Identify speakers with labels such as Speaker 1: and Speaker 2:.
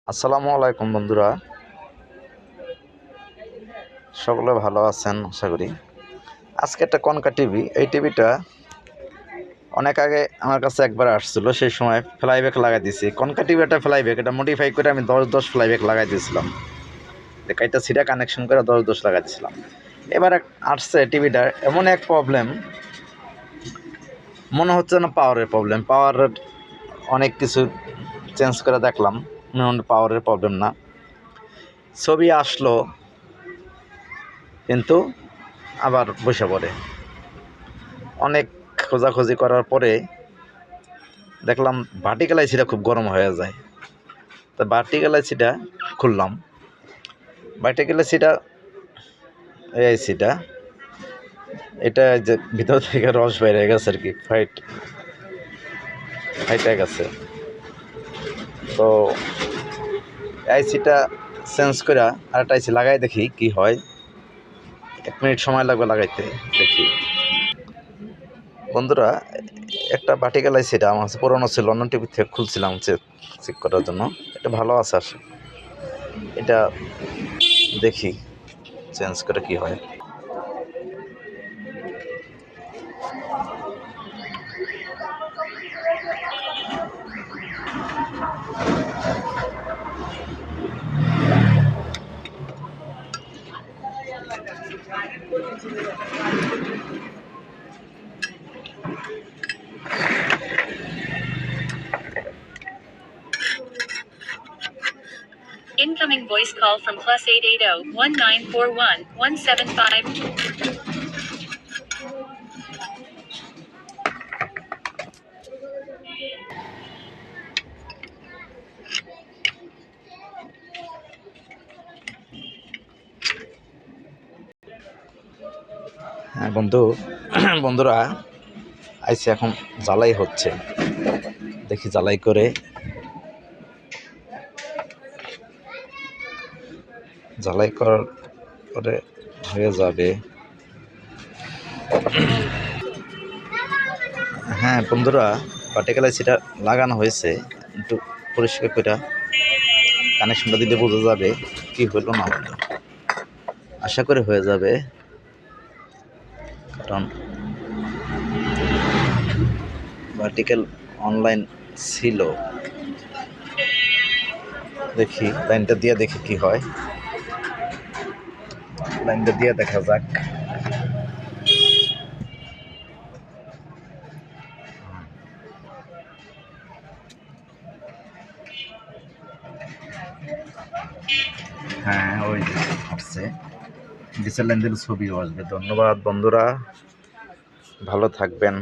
Speaker 1: আসসালামু আলাইকুম বন্ধুরা, সকলে ভালো আছেন আশা করি। আজকে একটা কনকা টিভি, এই টিভিটা অনেক আগে আমার কাছে একবার আসছিল, সেই সময় ফ্লাইব্যাক লাগাই দিয়েছি। কনকা টিভি একটা ফ্লাইব্যাক, এটা মডিফাই করে আমি 10 ফ্লাইব্যাক লাগাই দিয়েছিলাম। এটা সিধা কানেকশন করে 10 লাগাই দিয়েছিলাম। এবার আসছে টিভিটার এমন এক প্রবলেম, মনে হচ্ছে না পাওয়ারের প্রবলেম। পাওয়ারের অনেক কিছু চেঞ্জ করে দেখলাম, পাওয়ারের প্রবলেম না। ছবি আসলো কিন্তু আবার বসে পড়ে। অনেক খোঁজাখুঁজি করার পরে দেখলাম ভার্টিক্যাল আইসিটা খুব গরম হয়ে যায়। তো ভার্টিক্যাল আইসিটা খুললাম। ভার্টিক্যাল আইসিটা, এই আইসিটা, এটা যে ভিতর থেকে রস বের হয়ে গেছে আর কি, ফাইটে গেছে। তো আইসিটা চেঞ্জ করে আরেকটা আইসি লাগাই দেখি কি হয়। 1 মিনিট সময় লাগবে লাগাইতে, দেখি। বন্ধুরা, একটা ভার্টিক্যাল আইসিটা আমার কাছে পুরোনো ছিল, অন্য টিভি থেকে খুলছিলাম চেক করার জন্য। এটা ভালো আছে আসে, এটা দেখি চেঞ্জ করে কি হয়।
Speaker 2: Incoming voice call from +880-1941-175.
Speaker 1: হ্যাঁ বন্ধুরা, আইসি এখন জ্বালাই হচ্ছে, দেখি জ্বালাই করে করার পরে হয়ে যাবে। হ্যাঁ বন্ধুরা, ভার্টিক্যাল আইসিটা লাগানো হয়েছে, একটু পরিষ্কার করে কানেকশনটা দিলে বোঝা যাবে কি হলো না হলো। আশা করি হয়ে যাবে, কারণ ভার্টিক্যাল অনলাইন ছিল। দেখি লাইনটা দিয়ে দেখি কি হয়, লাইনটা দিয়ে দেখা যাক। হ্যাঁ, ওই আসছে, ডিসেল লাইন দিলে ছবিও আসবে। ধন্যবাদ বন্ধুরা, ভালো থাকবেন।